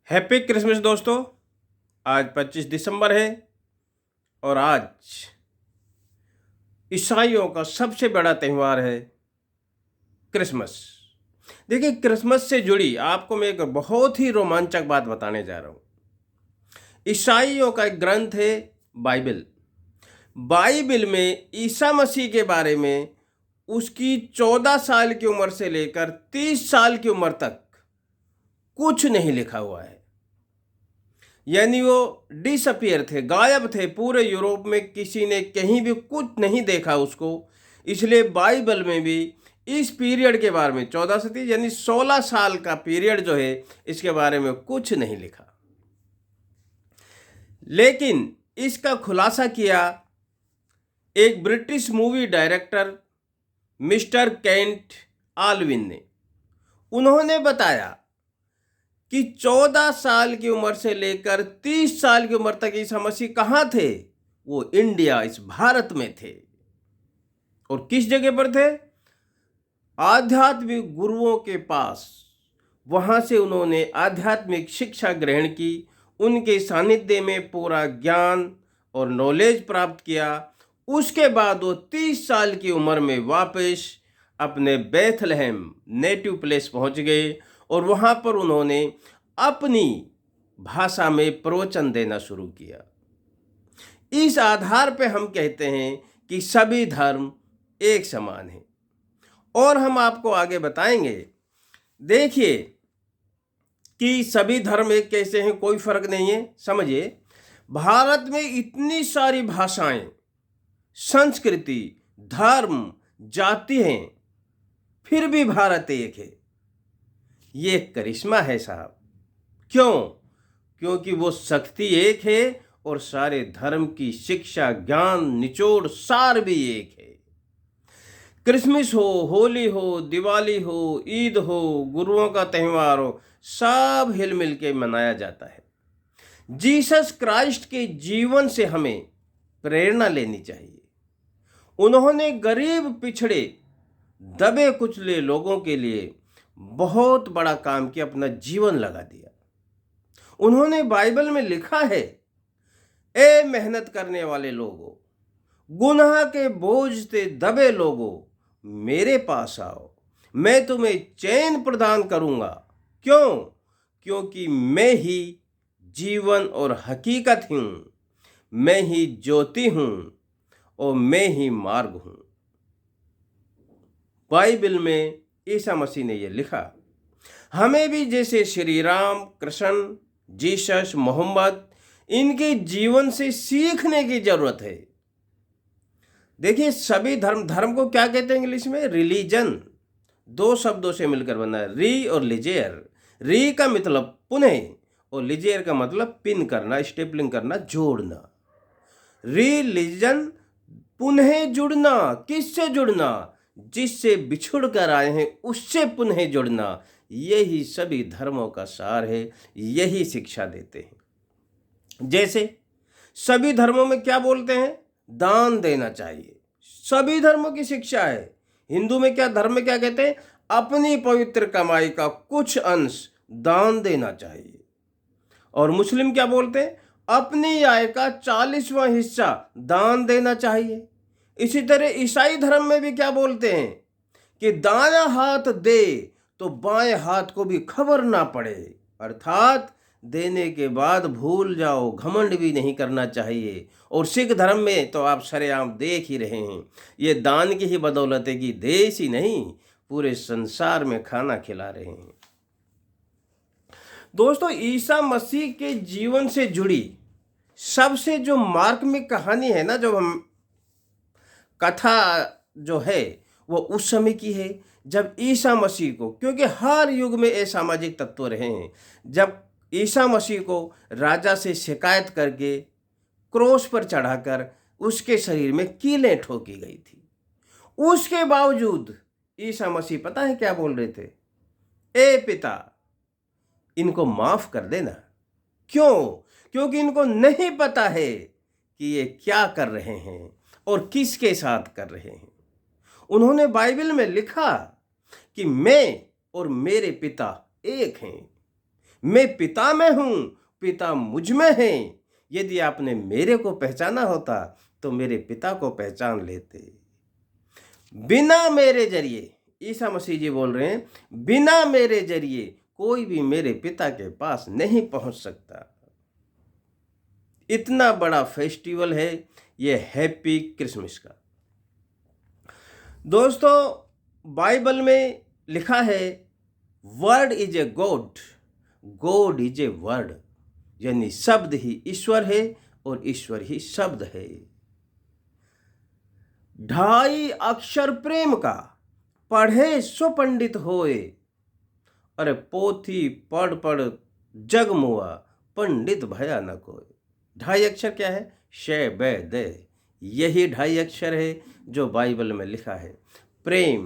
Happy Christmas दोस्तों। आज 25 दिसंबर है और आज ईसाइयों का सबसे बड़ा त्यौहार है क्रिसमस। देखिए, क्रिसमस से जुड़ी आपको मैं एक बहुत ही रोमांचक बात बताने जा रहा हूँ। ईसाइयों का एक ग्रंथ है बाइबल। बाइबल में ईसा मसीह के बारे में उसकी 14 साल की उम्र से लेकर 30 साल की उम्र तक कुछ नहीं लिखा हुआ है। यानी वो डिसअपियर थे, गायब थे। पूरे यूरोप में किसी ने कहीं भी कुछ नहीं देखा उसको। इसलिए बाइबल में भी इस पीरियड के बारे में 14 से 30 यानी 16 साल का पीरियड जो है, इसके बारे में कुछ नहीं लिखा। लेकिन इसका खुलासा किया एक British movie director mister Kent Alwin ने। उन्होंने बताया कि 14 साल की उम्र से लेकर 30 साल की उम्र तक ईसा मसीह कहाँ थे? वो इंडिया, इस भारत में थे। और किस जगह पर थे? आध्यात्मिक गुरुओं के पास। वहां से उन्होंने आध्यात्मिक शिक्षा ग्रहण की, उनके सानिध्य में पूरा ज्ञान और नॉलेज प्राप्त किया। उसके बाद वो 30 साल की उम्र में वापस अपने बेथलेहम नेटिव प्लेस पहुंच गए और वहां पर उन्होंने अपनी भाषा में प्रवचन देना शुरू किया। इस आधार पे हम कहते हैं कि सभी धर्म एक समान हैं। और हम आपको आगे बताएंगे। देखिए कि सभी धर्म एक कैसे हैं, कोई फर्क नहीं है। समझिए, भारत में इतनी सारी भाषाएं, संस्कृति, धर्म, जाति हैं, फिर भी भारत एक है। ये करिश्मा है साहब। क्यों? क्योंकि वो शक्ति एक है और सारे धर्म की शिक्षा, ज्ञान, निचोड़, सार भी एक है। क्रिसमस हो, होली हो, दिवाली हो, ईद हो, गुरुओं का त्यौहार हो, सब हिल मिल के मनाया जाता है। जीसस क्राइस्ट के जीवन से हमें प्रेरणा लेनी चाहिए। उन्होंने गरीब, पिछड़े, दबे कुचले लोगों के लिए बहुत बड़ा काम किया, अपना जीवन लगा दिया। उन्होंने बाइबल में लिखा है, ए मेहनत करने वाले लोगों, गुनाह के बोझ से दबे लोगों, मेरे पास आओ, मैं तुम्हें चैन प्रदान करूंगा। क्यों? क्योंकि मैं ही जीवन और हकीकत हूं, मैं ही ज्योति हूं और मैं ही मार्ग हूं। बाइबल में ईसा मसीह ने यह लिखा। हमें भी जैसे श्री राम, कृष्ण, जीसस, मोहम्मद, इनके जीवन से सीखने की जरूरत है। देखिए, सभी धर्म को क्या कहते हैं इंग्लिश में? रिलीजन। दो शब्दों से मिलकर बना है, री और लिजेर। री का मतलब पुनः और लिजेर का मतलब पिन करना, स्टेपलिंग करना, जोड़ना। रिलीजन, पुनः जुड़ना। किससे जुड़ना? जिससे बिछुड़ कर आए हैं उससे पुनः जुड़ना। यही सभी धर्मों का सार है, यही शिक्षा देते हैं। जैसे सभी धर्मों में क्या बोलते हैं? दान देना चाहिए। सभी धर्मों की शिक्षा है। हिंदू में क्या, धर्म में क्या कहते हैं? अपनी पवित्र कमाई का कुछ अंश दान देना चाहिए। और मुस्लिम क्या बोलते हैं? अपनी आय का 40वां हिस्सा दान देना चाहिए। इसी तरह ईसाई धर्म में भी क्या बोलते हैं कि दायां हाथ दे तो बाएं हाथ को भी खबर ना पड़े, अर्थात देने के बाद भूल जाओ, घमंड भी नहीं करना चाहिए। और सिख धर्म में तो आप सरेआम देख ही रहे हैं, ये दान की ही बदौलत है कि देश ही नहीं पूरे संसार में खाना खिला रहे हैं। दोस्तों, ईसा मसीह के जीवन से जुड़ी सबसे जो मार्मिक कहानी है ना, जो हम कथा जो है, वो उस समय की है जब ईसा मसीह को, क्योंकि हर युग में ये सामाजिक तत्व रहे हैं, जब ईसा मसीह को राजा से शिकायत करके क्रोस पर चढ़ाकर उसके शरीर में कीलें ठोकी गई थी। उसके बावजूद ईसा मसीह पता है क्या बोल रहे थे? ए पिता, इनको माफ कर देना। क्यों? क्योंकि इनको नहीं पता है कि ये क्या कर रहे हैं और किसके साथ कर रहे हैं। उन्होंने बाइबल में लिखा कि मैं और मेरे पिता एक हैं। मैं पिता में हूँ, पिता मुझ में है। यदि आपने मेरे को पहचाना होता तो मेरे पिता को पहचान लेते। बिना मेरे जरिए, ईसा मसीह जी बोल रहे हैं, बिना मेरे जरिए कोई भी मेरे पिता के पास नहीं पहुंच सकता। इतना बड़ा फेस्टिवल है ये हैप्पी क्रिसमस का। दोस्तों, बाइबल में लिखा है word is a god, God is a word, यानी शब्द ही ईश्वर है और ईश्वर ही शब्द है। 2.5 अक्षर प्रेम का, पढ़े सो पंडित होए। अरे पोथी पढ़ पढ़ जग मुआ, पंडित भया न कोई। 2.5 अक्षर क्या है? शे बै दे। यही 2.5 अक्षर है जो बाइबल में लिखा है। प्रेम,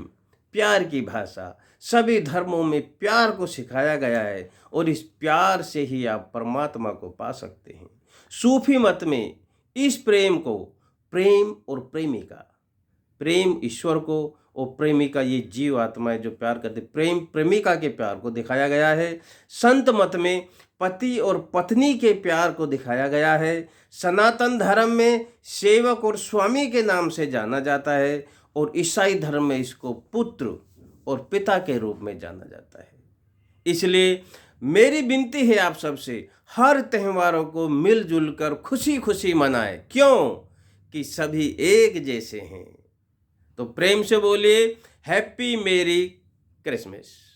प्यार की भाषा, सभी धर्मों में प्यार को सिखाया गया है और इस प्यार से ही आप परमात्मा को पा सकते हैं। सूफी मत में इस प्रेम को प्रेम और प्रेमिका, प्रेम ईश्वर को और प्रेमिका ये जीव आत्मा है जो प्यार करते, प्रेम प्रेमिका के प्यार को दिखाया गया है। संत मत में पति और पत्नी के प्यार को दिखाया गया है। सनातन धर्म में सेवक और स्वामी के नाम से जाना जाता है और ईसाई धर्म में इसको पुत्र और पिता के रूप में जाना जाता है। इसलिए मेरी विनती है आप सबसे, हर त्योहारों को मिलजुल कर खुशी खुशी मनाएं। क्यों? कि सभी एक जैसे हैं। तो प्रेम से बोलिए हैप्पी मेरी क्रिसमस।